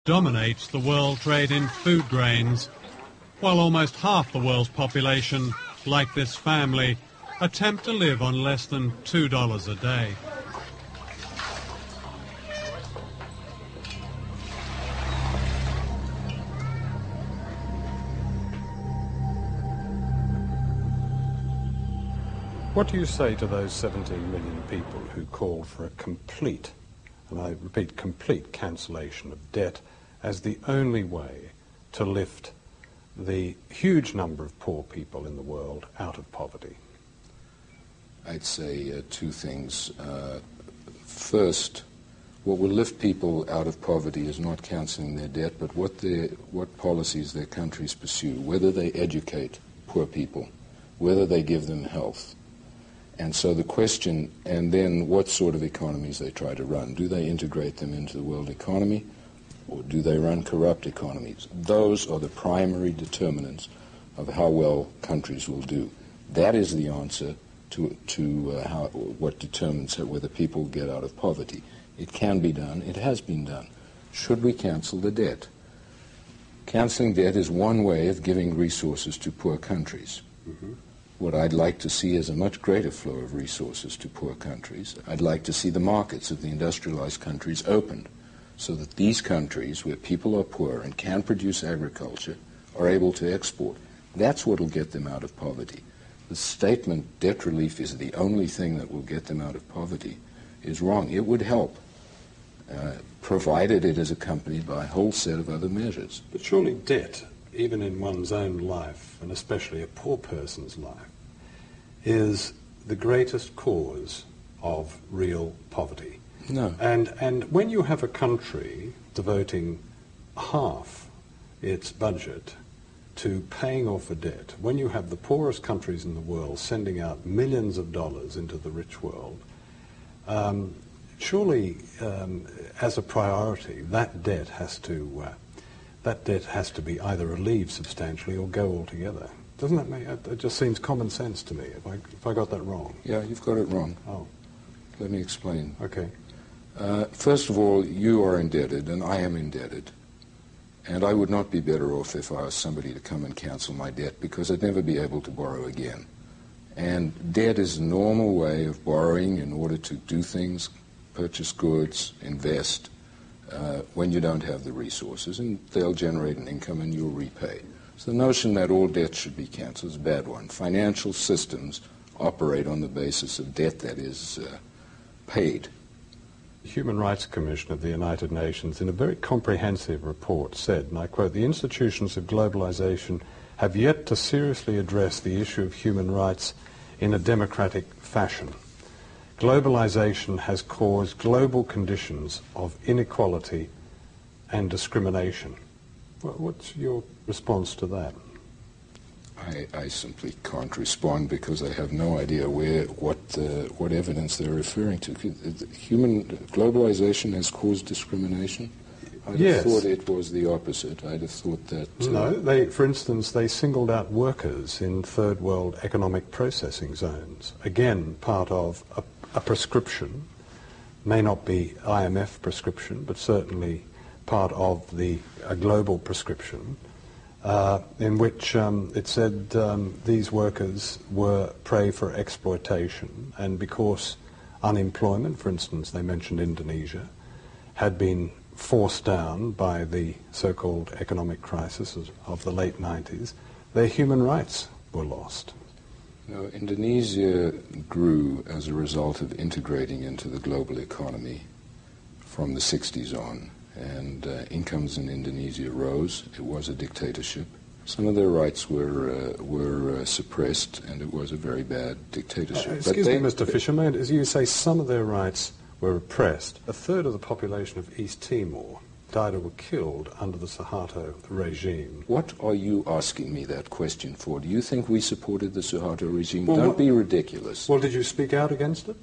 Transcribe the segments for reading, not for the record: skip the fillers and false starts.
dominates the world trade in food grains, while almost half the world's population, like this family, attempt to live on less than $2 a day. What do you say to those 17 million people who call for a complete, and I repeat, complete cancellation of debt as the only way to lift the huge number of poor people in the world out of poverty? I'd say two things. First, what will lift people out of poverty is not cancelling their debt, but what policies their countries pursue, whether they educate poor people, whether they give them health. And so the question, and then what sort of economies they try to run. Do they integrate them into the world economy, or do they run corrupt economies? Those are the primary determinants of how well countries will do. That is the answer to what determines whether people get out of poverty. It can be done. It has been done. Should we cancel the debt? Canceling debt is one way of giving resources to poor countries. Mm-hmm. What I'd like to see is a much greater flow of resources to poor countries. I'd like to see the markets of the industrialized countries opened so that these countries where people are poor and can produce agriculture are able to export. That's what will get them out of poverty. The statement debt relief is the only thing that will get them out of poverty is wrong. It would help, provided it is accompanied by a whole set of other measures. But surely debt, even in one's own life, and especially a poor person's life, is the greatest cause of real poverty. No. And when you have a country devoting half its budget to paying off a debt, when you have the poorest countries in the world sending out millions of dollars into the rich world, surely as a priority, that debt has to be either relieved substantially or go altogether. Doesn't that make it just seems common sense to me? If I got that wrong? Yeah, you've got it wrong. Oh, let me explain. Okay. First of all, you are indebted, and I am indebted, and I would not be better off if I asked somebody to come and cancel my debt, because I'd never be able to borrow again. And debt is a normal way of borrowing in order to do things, purchase goods, invest, when you don't have the resources, and they'll generate an income and you'll repay. So the notion that all debt should be canceled is a bad one. Financial systems operate on the basis of debt that is paid. The Human Rights Commission of the United Nations, in a very comprehensive report, said, and I quote, "The institutions of globalization have yet to seriously address the issue of human rights in a democratic fashion. Globalization has caused global conditions of inequality and discrimination." What's your response to that? I simply can't respond because I have no idea what evidence they're referring to. Globalization has caused discrimination? I'd have thought it was the opposite. I'd have thought that... No, for instance, they singled out workers in third world economic processing zones. Again, part of a prescription, may not be IMF prescription, but certainly part of a global prescription, in which it said these workers were prey for exploitation, and because unemployment, for instance, they mentioned Indonesia, had been forced down by the so-called economic crisis of the late 90s, their human rights were lost. No, Indonesia grew as a result of integrating into the global economy from the 60s on, and incomes in Indonesia rose. It was a dictatorship. Some of their rights were suppressed, and it was a very bad dictatorship. Excuse me, Mr. Fisher, as you say, some of their rights were repressed. A third of the population of East Timor died or were killed under the Suharto regime. What are you asking me that question for? Do you think we supported the Suharto regime? Well, don't be ridiculous. Well, did you speak out against it?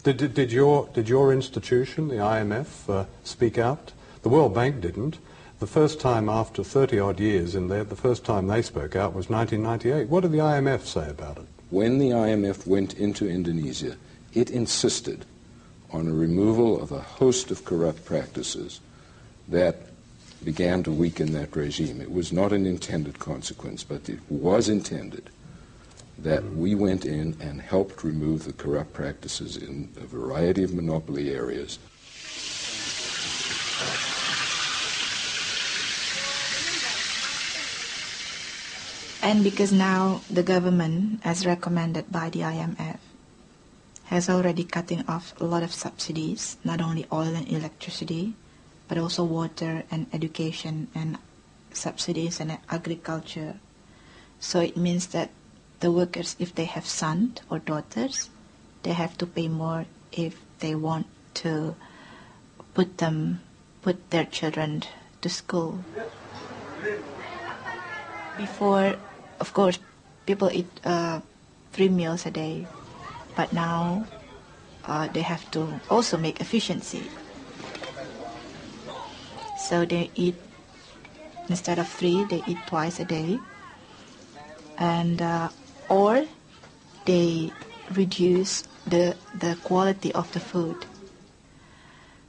Did your institution, the IMF, speak out? The World Bank didn't. The first time after 30-odd years in there, the first time they spoke out was 1998. What did the IMF say about it? When the IMF went into Indonesia, it insisted on a removal of a host of corrupt practices that began to weaken that regime. It was not an intended consequence, but it was intended that we went in and helped remove the corrupt practices in a variety of monopoly areas. And because now the government, as recommended by the IMF, has already cutting off a lot of subsidies, not only oil and electricity, but also water and education and subsidies and agriculture. So it means that the workers, if they have sons or daughters, they have to pay more if they want to put their children to school. Before, of course, people eat 3 meals a day, but now they have to also make efficiency. So they eat, instead of 3, they eat twice a day, and or they reduce the quality of the food.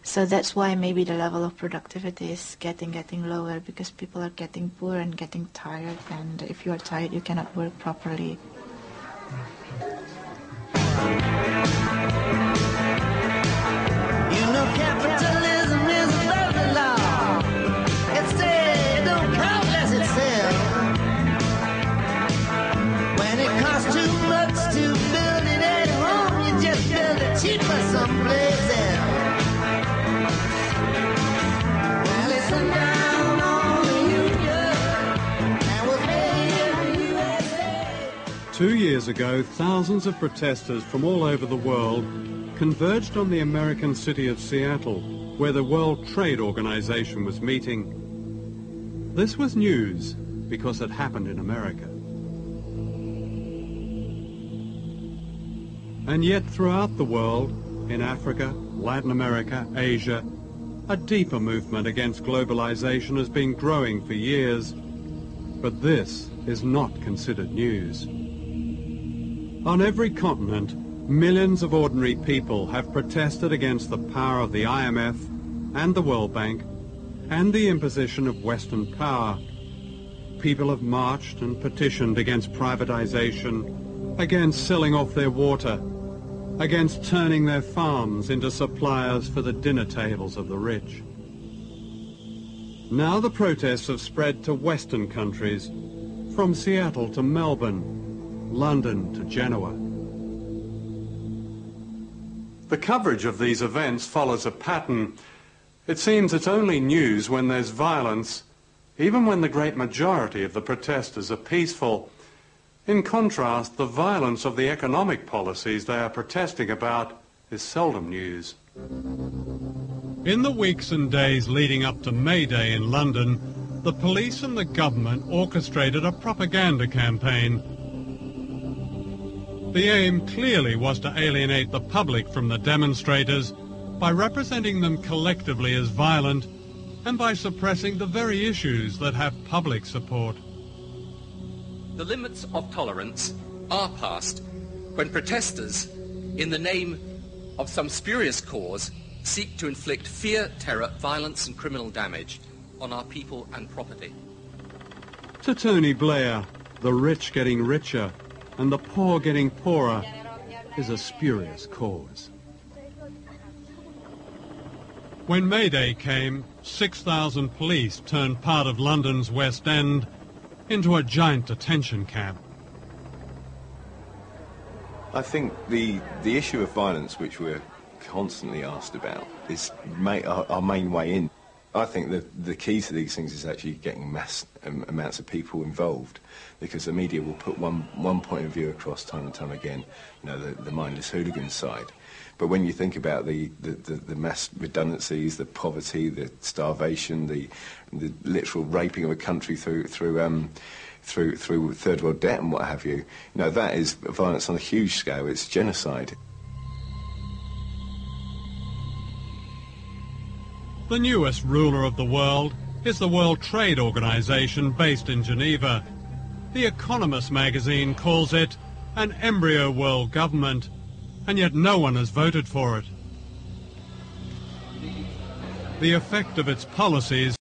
So that's why maybe the level of productivity is getting lower, because people are getting poor and getting tired, and if you are tired, you cannot work properly. You know capitalism is a lovely law. It don't count unless it sells. When it costs too much to build it at home, you just build it cheaper someplace else. Well, it's down on the union and was made in the USA. 2 years ago, thousands of protesters from all over the world converged on the American city of Seattle, where the World Trade Organization was meeting. This was news because it happened in America. And yet throughout the world, in Africa, Latin America, Asia, a deeper movement against globalization has been growing for years, but this is not considered news. On every continent, millions of ordinary people have protested against the power of the IMF and the World Bank and the imposition of Western power. People have marched and petitioned against privatization, against selling off their water, against turning their farms into suppliers for the dinner tables of the rich. Now the protests have spread to Western countries, from Seattle to Melbourne, London to Genoa. The coverage of these events follows a pattern. It seems it's only news when there's violence, even when the great majority of the protesters are peaceful. In contrast, the violence of the economic policies they are protesting about is seldom news. In the weeks and days leading up to May Day in London, the police and the government orchestrated a propaganda campaign. The aim clearly was to alienate the public from the demonstrators by representing them collectively as violent and by suppressing the very issues that have public support. The limits of tolerance are passed when protesters, in the name of some spurious cause, seek to inflict fear, terror, violence and criminal damage on our people and property. To Tony Blair, the rich getting richer and the poor getting poorer is a spurious cause. When May Day came, 6,000 police turned part of London's West End into a giant detention camp. I think the issue of violence, which we're constantly asked about, is our main way in. I think that the key to these things is actually getting mass amounts of people involved, because the media will put one point of view across time and time again, you know, the mindless hooligan side. But when you think about the mass redundancies, the poverty, the starvation, the literal raping of a country through third world debt and what have you, that is violence on a huge scale. It's genocide. The newest ruler of the world is the World Trade Organization based in Geneva. The Economist magazine calls it an embryo world government, and yet no one has voted for it. The effect of its policies